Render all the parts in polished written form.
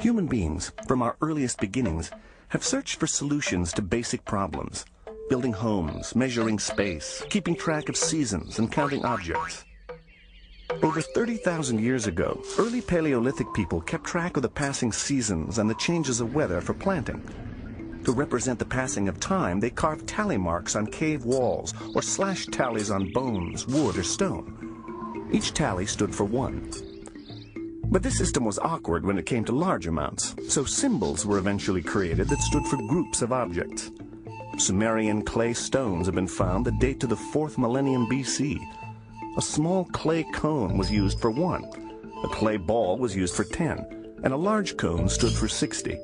Human beings, from our earliest beginnings, have searched for solutions to basic problems. Building homes, measuring space, keeping track of seasons, and counting objects. Over 30,000 years ago, early Paleolithic people kept track of the passing seasons and the changes of weather for planting. To represent the passing of time, they carved tally marks on cave walls or slashed tallies on bones, wood, or stone. Each tally stood for one. But this system was awkward when it came to large amounts, so symbols were eventually created that stood for groups of objects. Sumerian clay stones have been found that date to the 4th millennium BC. A small clay cone was used for 1, a clay ball was used for 10, and a large cone stood for 60.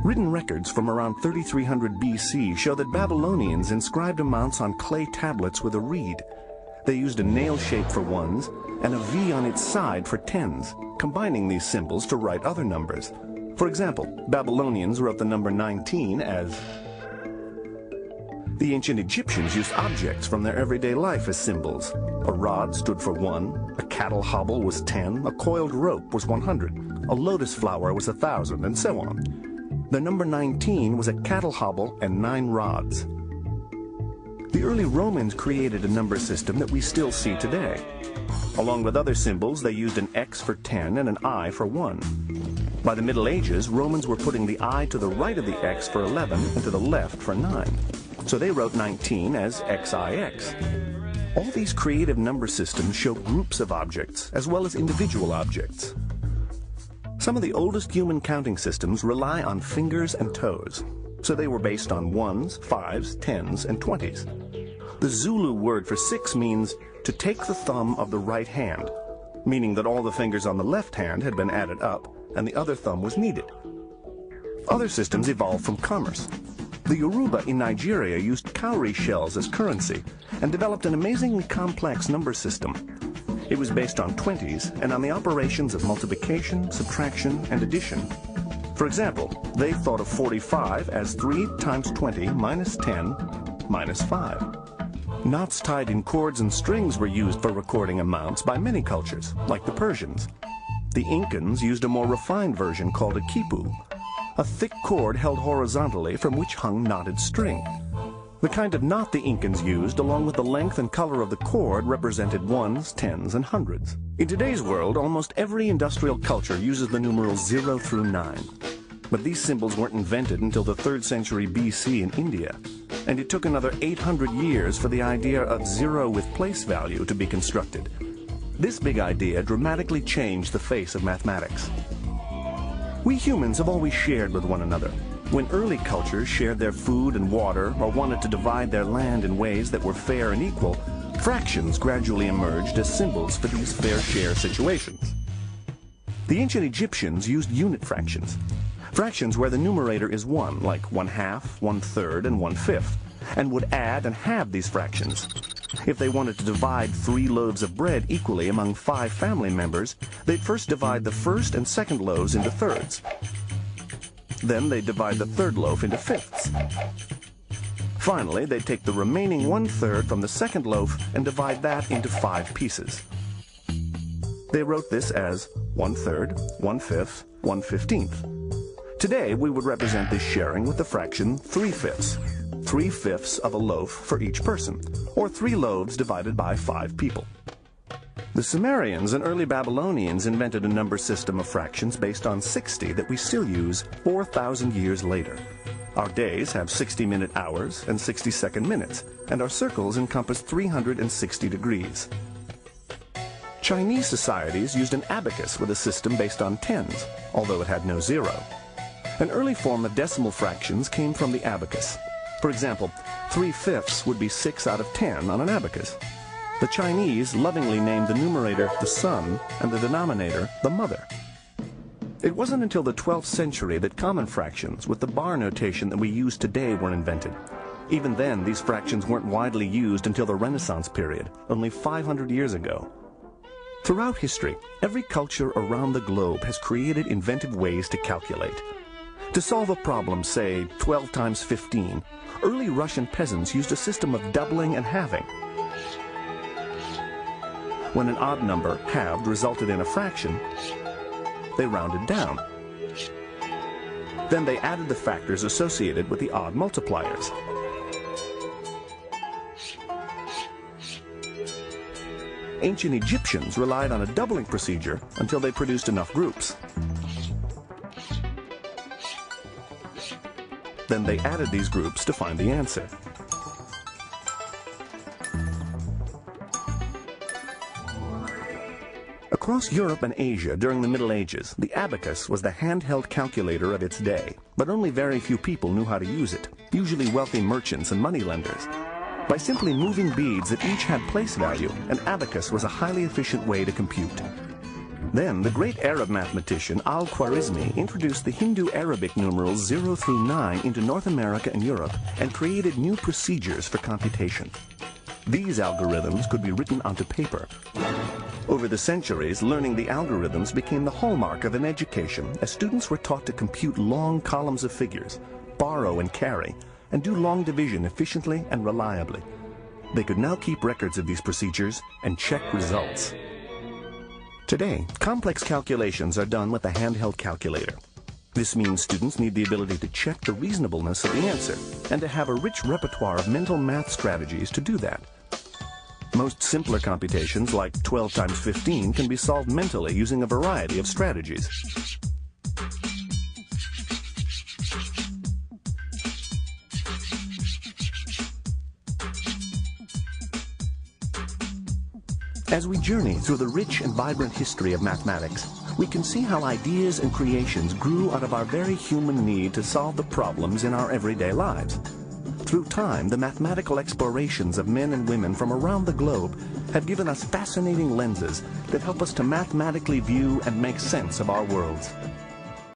Written records from around 3300 BC show that Babylonians inscribed amounts on clay tablets with a reed. They used a nail shape for ones and a V on its side for tens, combining these symbols to write other numbers. For example, Babylonians wrote the number 19 as. The ancient Egyptians used objects from their everyday life as symbols. A rod stood for 1, a cattle hobble was 10, a coiled rope was 100, a lotus flower was 1,000, and so on. The number 19 was a cattle hobble and 9 rods. The early Romans created a number system that we still see today. Along with other symbols, they used an X for 10 and an I for 1. By the Middle Ages, Romans were putting the I to the right of the X for 11 and to the left for 9. So they wrote 19 as XIX. All these creative number systems show groups of objects as well as individual objects. Some of the oldest human counting systems rely on fingers and toes, so they were based on 1s, 5s, 10s, and 20s. The Zulu word for 6 means to take the thumb of the right hand, meaning that all the fingers on the left hand had been added up and the other thumb was needed. Other systems evolved from commerce. The Yoruba in Nigeria used cowrie shells as currency and developed an amazingly complex number system. It was based on 20s and on the operations of multiplication, subtraction, and addition. For example, they thought of 45 as 3 times 20 minus 10 minus 5. Knots tied in cords and strings were used for recording amounts by many cultures, like the Persians. The Incans used a more refined version called a quipu, a thick cord held horizontally from which hung knotted string. The kind of knot the Incans used, along with the length and color of the cord, represented 1s, 10s, and 100s. In today's world, almost every industrial culture uses the numerals 0 through 9. But these symbols weren't invented until the 3rd century BC in India, and it took another 800 years for the idea of 0 with place value to be constructed. This big idea dramatically changed the face of mathematics. We humans have always shared with one another. When early cultures shared their food and water or wanted to divide their land in ways that were fair and equal, fractions gradually emerged as symbols for these fair share situations. The ancient Egyptians used unit fractions. Fractions where the numerator is 1, like 1/2, 1/3, and 1/5, and would add and halve these fractions. If they wanted to divide 3 loaves of bread equally among 5 family members, they'd first divide the first and second loaves into thirds. Then they'd divide the third loaf into fifths. Finally, they'd take the remaining 1/3 from the second loaf and divide that into 5 pieces. They wrote this as 1/3, 1/5, 1/15. Today, we would represent this sharing with the fraction 3/5. 3/5 of a loaf for each person, or 3 loaves divided by 5 people. The Sumerians and early Babylonians invented a number system of fractions based on 60 that we still use 4,000 years later. Our days have 60-minute hours and 60-second minutes, and our circles encompass 360 degrees. Chinese societies used an abacus with a system based on tens, although it had no 0. An early form of decimal fractions came from the abacus. For example, 3/5 would be 6 out of 10 on an abacus. The Chinese lovingly named the numerator the sun and the denominator the mother. It wasn't until the 12th century that common fractions with the bar notation that we use today were invented. Even then, these fractions weren't widely used until the Renaissance period, only 500 years ago. Throughout history, every culture around the globe has created inventive ways to calculate. To solve a problem, say 12 times 15, early Russian peasants used a system of doubling and halving. When an odd number, halved, resulted in a fraction, they rounded down. Then they added the factors associated with the odd multipliers. Ancient Egyptians relied on a doubling procedure until they produced enough groups. Then they added these groups to find the answer. Across Europe and Asia during the Middle Ages, the abacus was the handheld calculator of its day, but only very few people knew how to use it, usually wealthy merchants and moneylenders. By simply moving beads that each had place value, an abacus was a highly efficient way to compute. Then, the great Arab mathematician Al-Khwarizmi introduced the Hindu-Arabic numerals 0 through 9 into North America and Europe and created new procedures for computation. These algorithms could be written onto paper. Over the centuries, learning the algorithms became the hallmark of an education, as students were taught to compute long columns of figures, borrow and carry, and do long division efficiently and reliably. They could now keep records of these procedures and check results. Today, complex calculations are done with a handheld calculator. This means students need the ability to check the reasonableness of the answer and to have a rich repertoire of mental math strategies to do that. Most simpler computations, like 12 times 15, can be solved mentally using a variety of strategies. As we journey through the rich and vibrant history of mathematics, we can see how ideas and creations grew out of our very human need to solve the problems in our everyday lives. Through time, the mathematical explorations of men and women from around the globe have given us fascinating lenses that help us to mathematically view and make sense of our worlds.